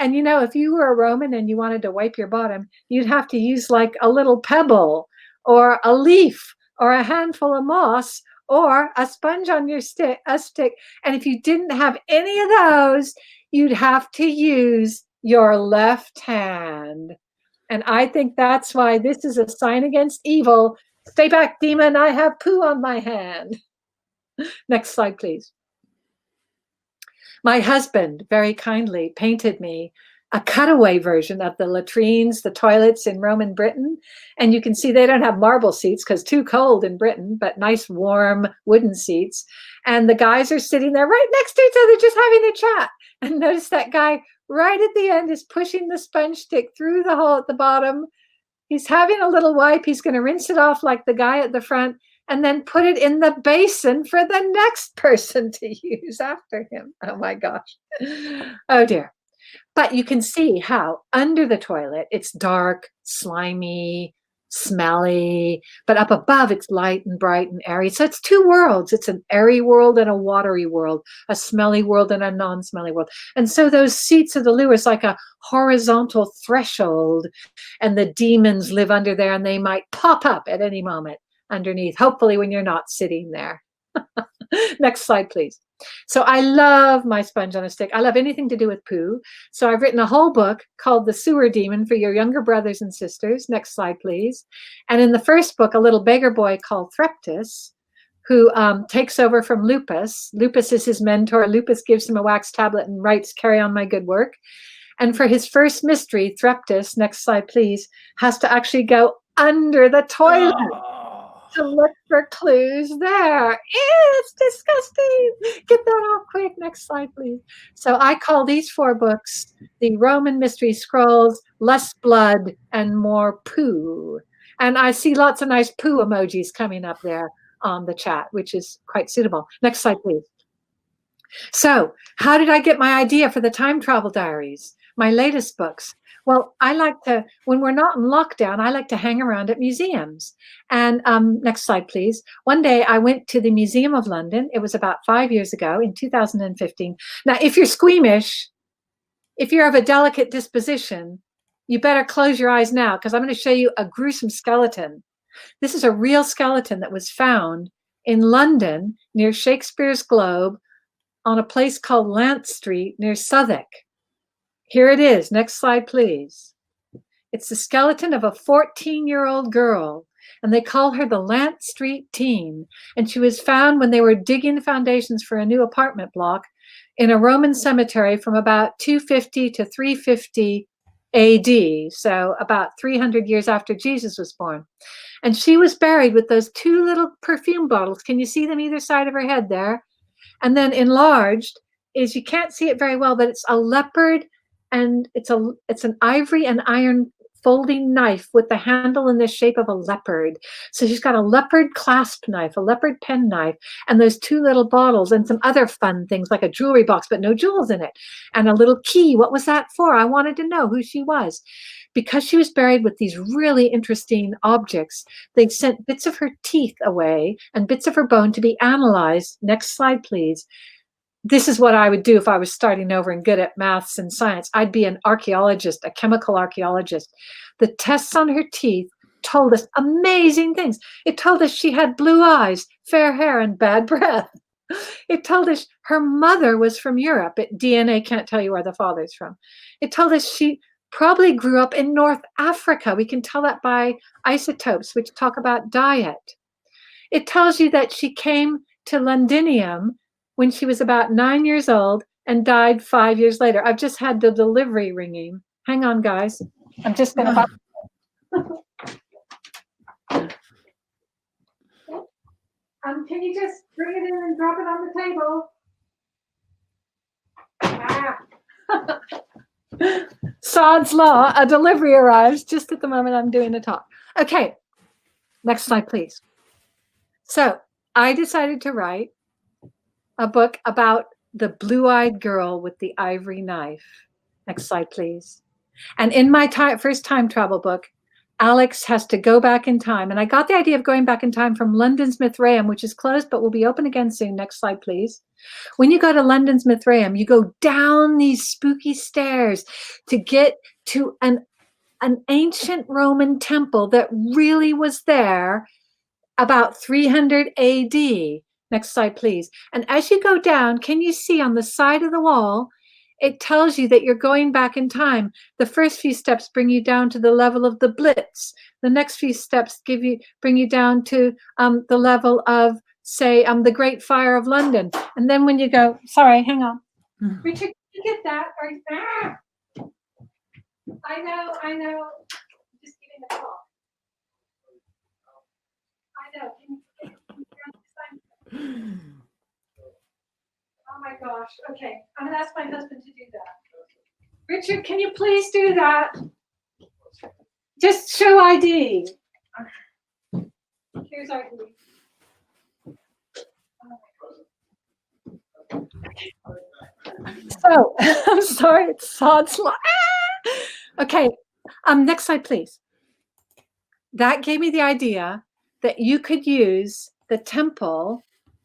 And, you know, if you were a Roman and you wanted to wipe your bottom, you'd have to use like a little pebble or a leaf or a handful of moss or a sponge on your stick. And if you didn't have any of those, you'd have to use your left hand. And I think that's why this is a sign against evil. Stay back, demon. I have poo on my hand. Next slide, please. My husband very kindly painted me a cutaway version of the latrines, the toilets in Roman Britain. And you can see they don't have marble seats because too cold in Britain, but nice warm wooden seats. And the guys are sitting there right next to each other, just having a chat. And notice that guy right at the end is pushing the sponge stick through the hole at the bottom. He's having a little wipe. He's going to rinse it off like the guy at the front. and then put it in the basin for the next person to use after him. Oh my gosh. Oh dear. But you can see how under the toilet, it's dark, slimy, smelly, but up above it's light and bright and airy. So it's two worlds. It's an airy world and a watery world, a smelly world and a non-smelly world. And so those seats of the loo is like a horizontal threshold, and the demons live under there, and they might pop up at any moment underneath, hopefully when you're not sitting there. Next slide, please. So I love my sponge on a stick. I love anything to do with poo. So I've written a whole book called The Sewer Demon for your younger brothers and sisters. Next slide, please. And in the first book, a little beggar boy called Threptus, who takes over from Lupus. Lupus is his mentor. Lupus gives him a wax tablet and writes, "Carry on my good work." And for his first mystery, Threptus, next slide, please, has to actually go under the toilet to look for clues there. Ew, it's disgusting. Get that off quick. Next slide, please. So I call these 4 books the Roman Mystery Scrolls, Less Blood and More Poo. And I see lots of nice poo emojis coming up there on the chat, which is quite suitable. Next slide, please. So how did I get my idea for the Time Travel Diaries, my latest books? Well, I like to, when we're not in lockdown, I like to hang around at museums. And next slide, please. One day I went to the Museum of London. It was about 5 years ago in 2015. Now, if you're squeamish, if you're of a delicate disposition, you better close your eyes now, because I'm going to show you a gruesome skeleton. This is a real skeleton that was found in London near Shakespeare's Globe on a place called Lant Street near Southwark. Here it is. Next slide, please. It's the skeleton of a 14-year-old girl, and they call her the Lant Street Teen. And she was found when they were digging the foundations for a new apartment block in a Roman cemetery from about 250 to 350 AD, so about 300 years after Jesus was born. And she was buried with those 2 little perfume bottles. Can you see them either side of her head there? And then enlarged is, you can't see it very well, but it's a leopard, and it's an ivory and iron folding knife with the handle in the shape of a leopard. So she's got a leopard clasp knife, a leopard pen knife, and those 2 little bottles and some other fun things like a jewelry box, but no jewels in it, and a little key. What was that for? I wanted to know who she was. Because she was buried with these really interesting objects, they'd sent bits of her teeth away and bits of her bone to be analyzed. Next slide, please. This is what I would do if I was starting over and good at maths and science. I'd be an archaeologist, a chemical archaeologist. The tests on her teeth told us amazing things. It told us she had blue eyes, fair hair, and bad breath. It told us her mother was from Europe. DNA can't tell you where the father's from. It told us she probably grew up in North Africa. We can tell that by isotopes, which talk about diet. It tells you that she came to Londinium when she was about 9 years old and died 5 years later. I've just had the delivery ringing. Hang on, guys. I'm just going to... Can you just bring it in and drop it on the table? Sod's law, a delivery arrives just at the moment I'm doing the talk. Okay, next slide, please. So I decided to write a book about the blue-eyed girl with the ivory knife. Next slide, please. And in my first time travel book, Alex has to go back in time. And I got the idea of going back in time from London's Mithraeum, which is closed, but will be open again soon. Next slide, please. When you go to London's Mithraeum, you go down these spooky stairs to get to an ancient Roman temple that really was there about 300 AD. Next slide, please. And as you go down, can you see on the side of the wall, it tells you that you're going back in time. The first few steps bring you down to the level of the Blitz. The next few steps bring you down to the level of, say, the Great Fire of London. And then when you go, sorry, hang on. Richard, can you get that? I know. I'm just giving a talk. I know. Oh my gosh. Okay. I'm going to ask my husband to do that. Richard, can you please do that? Just show ID. Here's ID. So I'm sorry, it's Sod's Law. Okay, next slide, please. That gave me the idea that you could use the temple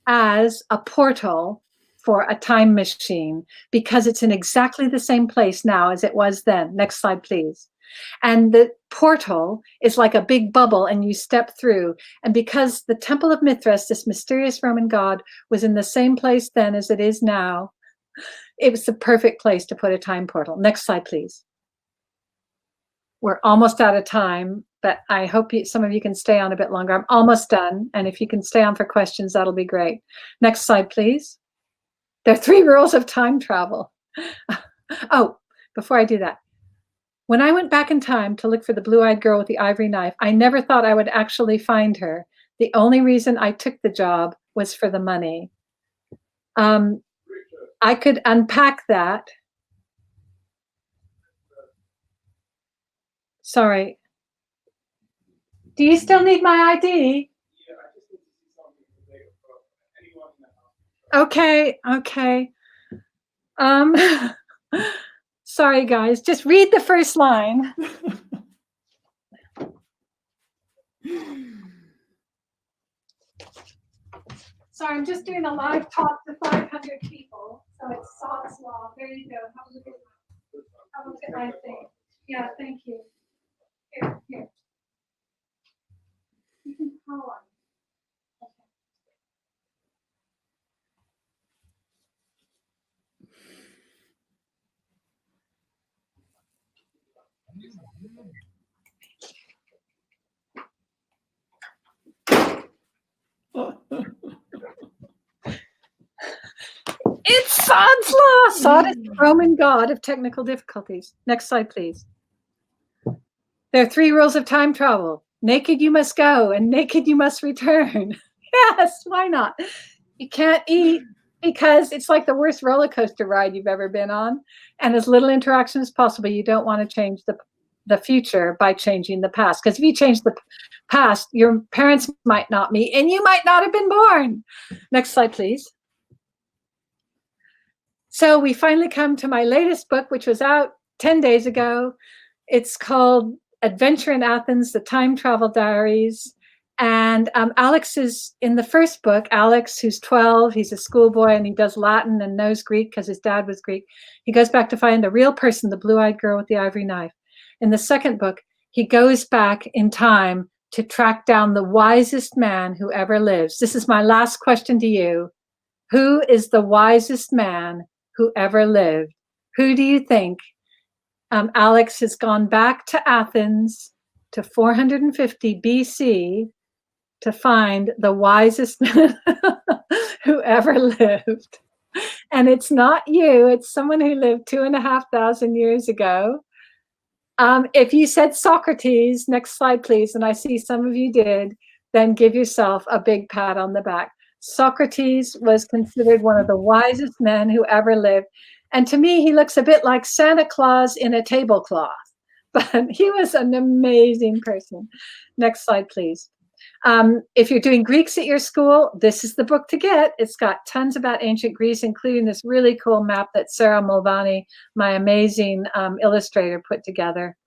as a portal for a time machine because it's in exactly the same place now as it was then. Next slide, please. And the portal is like a big bubble and you step through. And because the Temple of Mithras, this mysterious Roman god, was in the same place then as it is now, it was the perfect place to put a time portal. Next slide, please. We're almost out of time, but I hope some of you can stay on a bit longer. I'm almost done. And if you can stay on for questions, that'll be great. Next slide, please. There are 3 rules of time travel. Oh, before I do that, when I went back in time to look for the blue-eyed girl with the ivory knife, I never thought I would actually find her. The only reason I took the job was for the money. I could unpack that. Sorry. Do you still need my ID? Yeah, I just need to see something. Okay. Sorry, guys. Just read the first line. Sorry, I'm just doing a live talk to 500 people. So it's Sod's Law. There you go. Have a look at my thing. Yeah, thank you. Here. You can call on. It's Sod's Law. Sod is the Roman god of technical difficulties. Next slide, please. There are 3 rules of time travel. Naked you must go, and naked you must return. Yes, why not? You can't eat because it's like the worst roller coaster ride you've ever been on. And as little interaction as possible. You don't want to change the future by changing the past. Because if you change the past, your parents might not meet, and you might not have been born. Next slide, please. So we finally come to my latest book, which was out 10 days ago. It's called Adventure in Athens, The Time Travel Diaries. And Alex is in the first book. Alex, who's 12, he's a schoolboy and he does Latin and knows Greek because his dad was Greek. He goes back to find the real person, the blue-eyed girl with the ivory knife. In the second book, he goes back in time to track down the wisest man who ever lives. This is my last question to you. Who is the wisest man who ever lived? Who do you think? Alex has gone back to Athens to 450 BC to find the wisest man who ever lived. And it's not you, it's someone who lived 2,500 years ago. If you said Socrates, next slide, please, and I see some of you did, then give yourself a big pat on the back. Socrates was considered one of the wisest men who ever lived. And to me, he looks a bit like Santa Claus in a tablecloth, but he was an amazing person. Next slide, please. If you're doing Greeks at your school, this is the book to get. It's got tons about ancient Greece, including this really cool map that Sarah Mulvaney, my amazing illustrator, put together.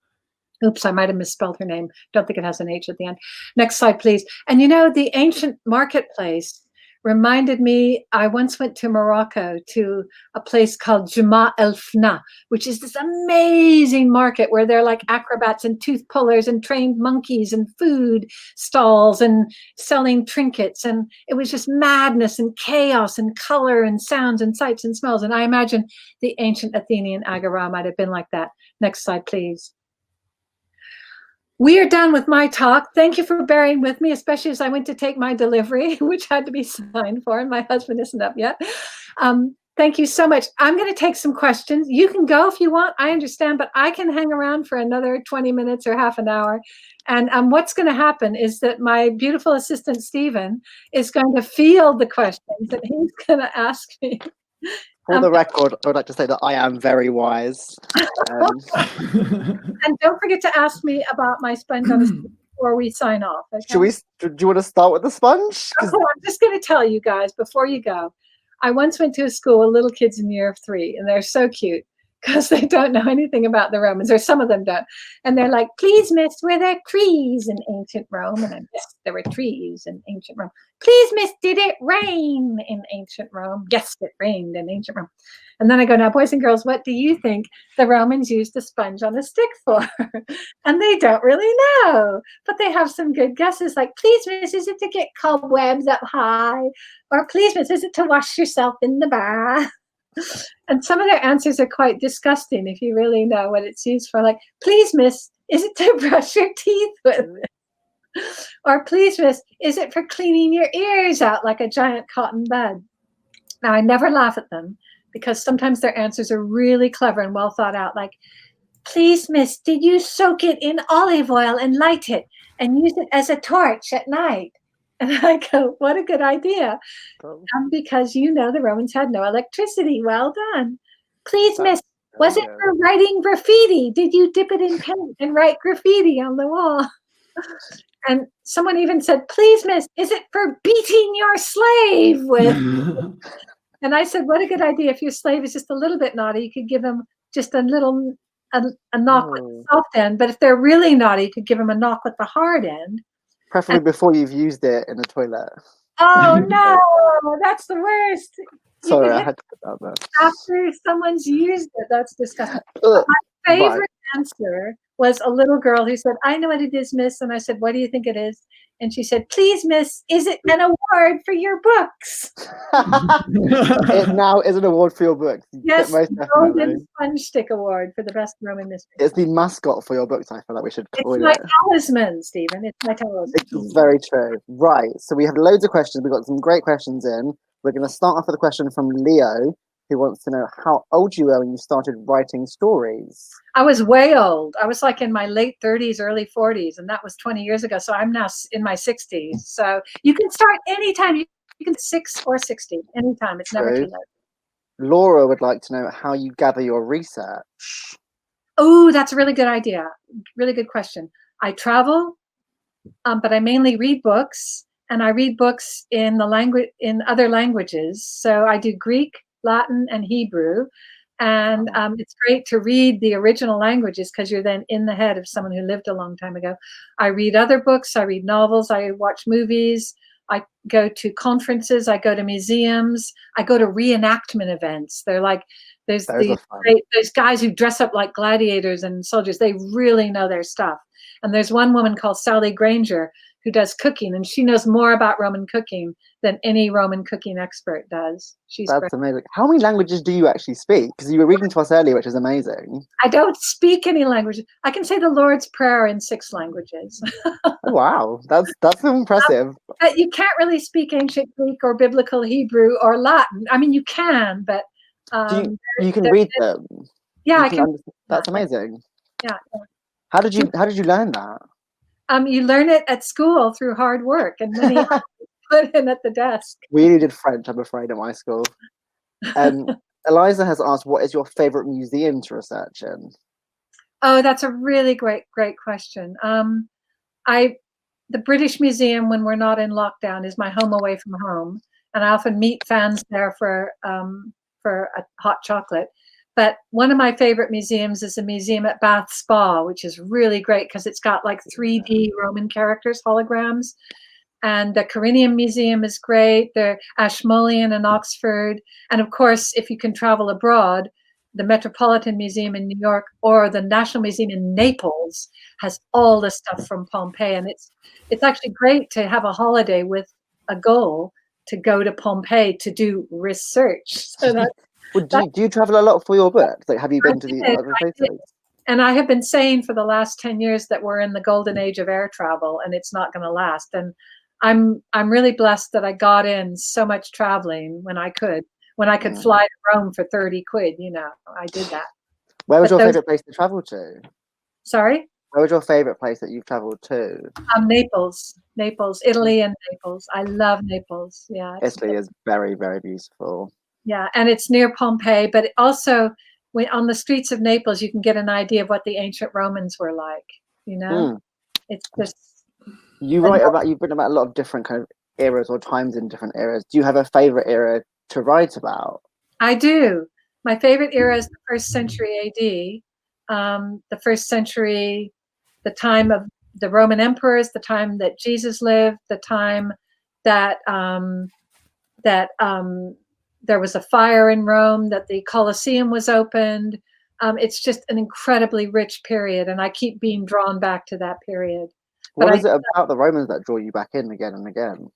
Oops, I might have misspelled her name. Don't think it has an H at the end. Next slide, please. And you know, the ancient marketplace reminded me, I once went to Morocco to a place called Juma El Fna, which is this amazing market where they're like acrobats and tooth pullers and trained monkeys and food stalls and selling trinkets. And it was just madness and chaos and color and sounds and sights and smells. And I imagine the ancient Athenian Agora might have been like that. Next slide, please. We are done with my talk. Thank you for bearing with me, especially as I went to take my delivery, which had to be signed for, and my husband isn't up yet. Thank you so much. I'm going to take some questions. You can go if you want. I understand, but I can hang around for another 20 minutes or half an hour. And what's going to happen is that my beautiful assistant, Stephen, is going to field the questions that he's going to ask me. For the record, I would like to say that I am very wise. And don't forget to ask me about my sponge on the stick before we sign off. Okay? Do you want to start with the sponge? Okay, I'm just going to tell you guys before you go. I once went to a school with little kids in year 3, and they're so cute because they don't know anything about the Romans, or some of them don't. And they're like, please, miss, were there trees in ancient Rome? And I guess there were trees in ancient Rome. Please, miss, did it rain in ancient Rome? Yes, it rained in ancient Rome. And then I go, now, boys and girls, what do you think the Romans used a sponge on a stick for? And they don't really know, but they have some good guesses, like, please, miss, is it to get cobwebs up high? Or please, miss, is it to wash yourself in the bath? And some of their answers are quite disgusting if you really know what it's used for. Like, please, miss, is it to brush your teeth with? Or please, miss, is it for cleaning your ears out like a giant cotton bud? Now, I never laugh at them because sometimes their answers are really clever and well thought out. Like, please, miss, did you soak it in olive oil and light it and use it as a torch at night? And I go, what a good idea. Because the Romans had no electricity. Well done. Please, miss, was it for writing graffiti? Did you dip it in paint and write graffiti on the wall? And someone even said, please, miss, is it for beating your slave with? And I said, what a good idea. If your slave is just a little bit naughty, you could give him just a knock with the soft end. But if they're really naughty, you could give them a knock with the hard end. Preferably before you've used it in the toilet. Oh, no, that's the worst. Sorry, I had to put that there. After someone's used it, that's disgusting. My favorite answer was a little girl who said, I know what it is, miss. And I said, what do you think it is? And she said, please, miss, is it an award for your books? It now is an award for your books. Yes, the Golden Sponge Stick Award for the best Roman mystery. It's the mascot for your books, I feel like we should call it. It's my talisman, Stephen. It's my talisman. It's very true. Right, so we have loads of questions. We've got some great questions in. We're going to start off with a question from Leo, who wants to know how old you were when you started writing stories. I was way old. I was like in my late 30s, early 40s, and that was 20 years ago. So I'm now in my 60s. So you can start anytime. You can 6 or 60, anytime. It's never too late. Laura would like to know how you gather your research. Oh, that's a really good idea. Really good question. I travel, but I mainly read books, and I read books in other languages. So I do Greek, Latin, and Hebrew. And it's great to read the original languages because you're then in the head of someone who lived a long time ago. I read other books. I read novels. I watch movies. I go to conferences. I go to museums. I go to reenactment events. They're like, there's guys who dress up like gladiators and soldiers. They really know their stuff. And there's one woman called Sally Granger who does cooking, and she knows more about Roman cooking than any Roman cooking expert does. That's amazing. How many languages do you actually speak? Because you were reading to us earlier, which is amazing. I don't speak any language. I can say the Lord's Prayer in 6 languages. Wow, that's impressive. But you can't really speak ancient Greek or biblical Hebrew or Latin. I mean, you can, but you can read them. Yeah, I can. That's amazing. Yeah. How did you learn that? You learn it at school through hard work and money put in at the desk. We only did French, I'm afraid, at my school. Eliza has asked, what is your favorite museum to research in? Oh, that's a really great question. The British Museum, when we're not in lockdown, is my home away from home. And I often meet fans there for a hot chocolate. But one of my favorite museums is a museum at Bath Spa, which is really great because it's got like 3D Roman characters, holograms. And the Carinium Museum is great. The Ashmolean in Oxford. And of course, if you can travel abroad, the Metropolitan Museum in New York or the National Museum in Naples has all the stuff from Pompeii. And it's actually great to have a holiday with a goal to go to Pompeii to do research. So that's do you travel a lot for your book? Like, have you been to the other places? And I have been saying for the last 10 years that we're in the golden age of air travel, and it's not going to last. And I'm really blessed that I got in so much traveling when I could fly to Rome for 30 quid. I did that. Where was your favorite place to travel to? Sorry? Where was your favorite place that you've traveled to? Naples, Italy, and Naples. I love Naples. Yeah. Italy is very, very beautiful. Yeah, and it's near Pompeii, but also on the streets of Naples, you can get an idea of what the ancient Romans were like. It's just. You've written about a lot of different kind of eras or times in different eras. Do you have a favorite era to write about? I do. My favorite era is the first century AD, the first century, the time of the Roman emperors, the time that Jesus lived, the time that there was a fire in Rome, that the Colosseum was opened. It's just an incredibly rich period, and I keep being drawn back to that period. What is it about the Romans that draw you back in again and again?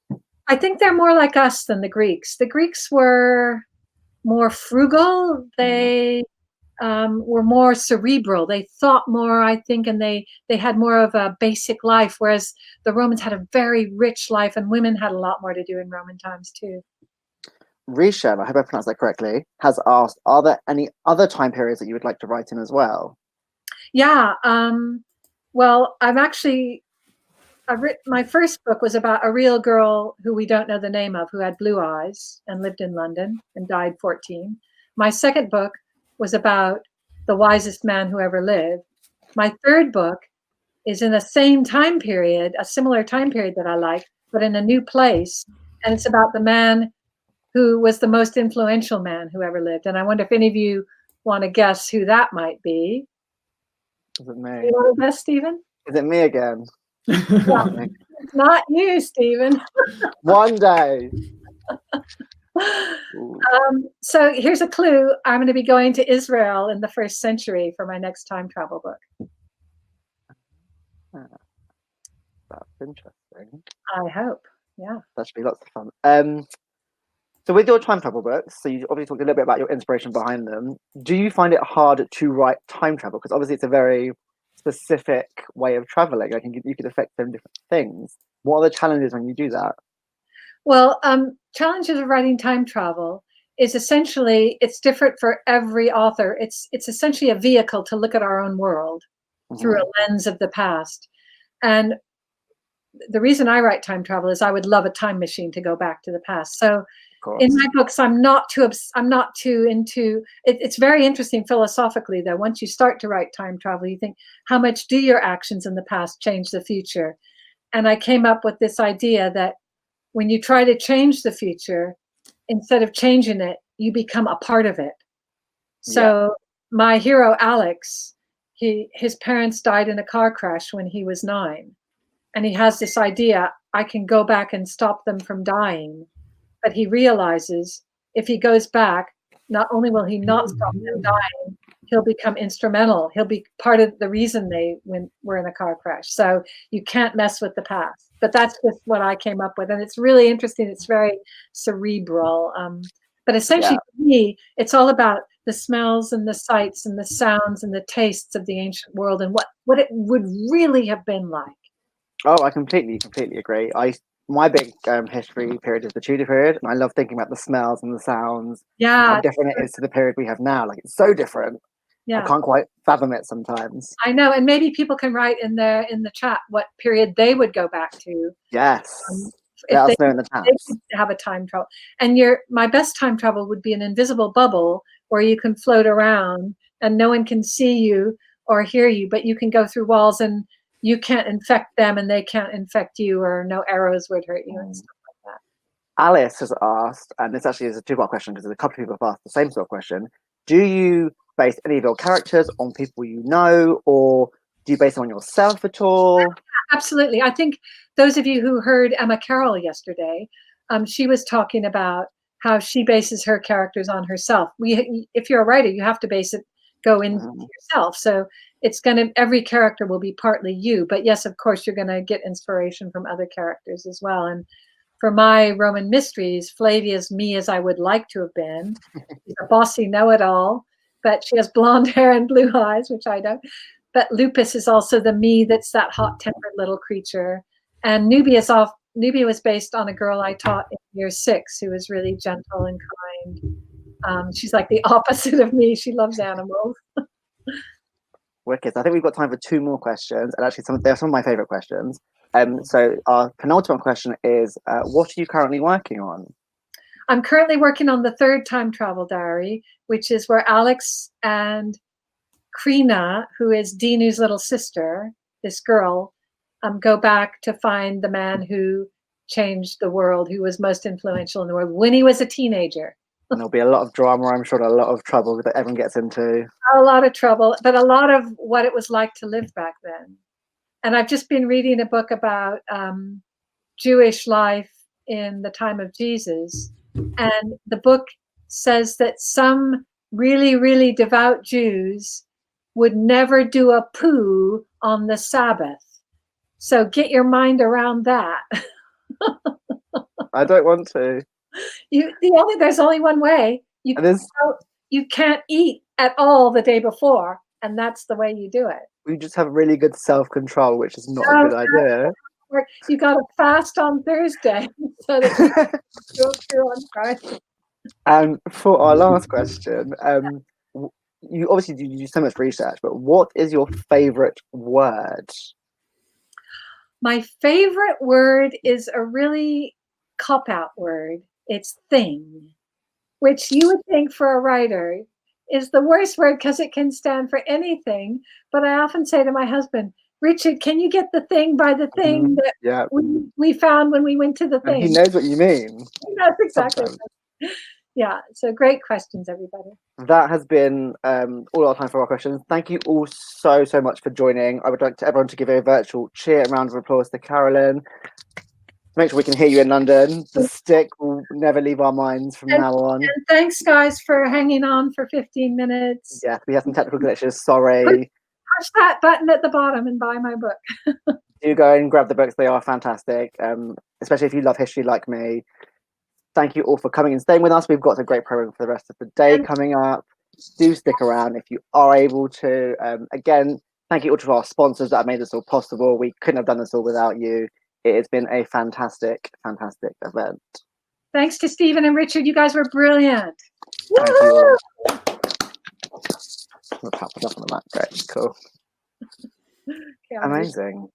I think they're more like us than the Greeks. The Greeks were more frugal. They were more cerebral. They thought more, I think, and they had more of a basic life, whereas the Romans had a very rich life, and women had a lot more to do in Roman times too. Rishan, I hope I pronounced that correctly, has asked, are there any other time periods that you would like to write in as well? Yeah. Well, my first book was about a real girl who we don't know the name of, who had blue eyes and lived in London and died 14. My second book was about the wisest man who ever lived. My third book is in the same time period, a similar time period that I like, but in a new place. And it's about the man who was the most influential man who ever lived. And I wonder if any of you want to guess who that might be. Is it me? You want to guess, Stephen? Is it me again? It's not you, Stephen. One day. So here's a clue. I'm going to be going to Israel in the first century for my next time travel book. That's interesting. I hope. Yeah. That should be lots of fun. So with your time travel books, so you obviously talked a little bit about your inspiration behind them. Do you find it hard to write time travel? Because obviously it's a very specific way of traveling. Like you could affect them different things. What are the challenges when you do that? Well, challenges of writing time travel is essentially, it's different for every author. It's essentially a vehicle to look at our own world through a lens of the past. And the reason I write time travel is I would love a time machine to go back to the past. So in my books, I'm not too into it. It's very interesting philosophically, though. Once you start to write time travel, you think, how much do your actions in the past change the future? And I came up with this idea that when you try to change the future, instead of changing it, you become a part of it. So my hero, Alex, his parents died in a car crash when he was 9. And he has this idea, I can go back and stop them from dying. But he realizes if he goes back, not only will he not stop them dying, he'll become instrumental. He'll be part of the reason they were in a car crash. So you can't mess with the past. But that's just what I came up with. And it's really interesting. It's very cerebral. But essentially, for me, it's all about the smells and the sights and the sounds and the tastes of the ancient world and what it would really have been like. Oh, I completely agree. My big history period is the Tudor period, and I love thinking about the smells and the sounds. Yeah, how different it is to the period we have now. Like it's so different. Yeah, I can't quite fathom it sometimes. I know, and maybe people can write in the chat what period they would go back to. Yes, if let us know in the chat. They could have a time travel, and my best time travel would be an invisible bubble where you can float around and no one can see you or hear you, but you can go through walls and you can't infect them and they can't infect you, or no arrows would hurt you and stuff like that. Alice has asked, and this actually is a 2-part question because there's a couple of people have asked the same sort of question. Do you base any of your characters on people you know, or do you base them on yourself at all? Absolutely. I think those of you who heard Emma Carroll yesterday, she was talking about how she bases her characters on herself. If you're a writer, you have to go into yourself. So every character will be partly you, but yes, of course, you're going to get inspiration from other characters as well. And for my Roman mysteries, Flavia's me as I would like to have been. She's a bossy know-it-all, but she has blonde hair and blue eyes, which I don't. But Lupus is also the me that's that hot-tempered little creature. And Nubia was based on a girl I taught in year 6 who was really gentle and kind. She's like the opposite of me. She loves animals. Wicked. I think we've got time for 2 more questions, and actually they're some of my favorite questions. So our penultimate question is, what are you currently working on? I'm currently working on the 3rd time travel diary, which is where Alex and Krina, who is Dinu's little sister, this girl, go back to find the man who changed the world, who was most influential in the world when he was a teenager. And there'll be a lot of drama, I'm sure, and a lot of trouble that everyone gets into. A lot of trouble, but a lot of what it was like to live back then. And I've just been reading a book about Jewish life in the time of Jesus. And the book says that some really, really devout Jews would never do a poo on the Sabbath. So get your mind around that. I don't want to. There's only one way. You can't eat at all the day before, and that's the way you do it. We just have really good self-control, which is not a good idea. You got to fast on Thursday so that you can go through on Friday. And for our last question, you obviously do so much research, but what is your favorite word? My favorite word is a really cop-out word. It's thing, which you would think for a writer is the worst word because it can stand for anything. But I often say to my husband, Richard, can you get the thing by the thing that we found when we went to the thing? And he knows what you mean. He knows exactly. Yeah, so great questions, everybody. That has been all our time for our questions. Thank you all so much for joining. I would like everyone to give a virtual cheer and round of applause to Carolyn. Make sure we can hear you in London. The stick will never leave our minds from now on. And thanks, guys, for hanging on for 15 minutes. Yeah, we had some technical glitches. Sorry. Push that button at the bottom and buy my book. Do go and grab the books. They are fantastic, especially if you love history like me. Thank you all for coming and staying with us. We've got a great program for the rest of the day coming up. Do stick around if you are able to. Again, thank you all to our sponsors that have made this all possible. We couldn't have done this all without you. It has been a fantastic event. Thanks to Stephen and Richard. You guys were brilliant. Thank you all. We'll tap it up on the mat. Great, cool. Okay, Amazing.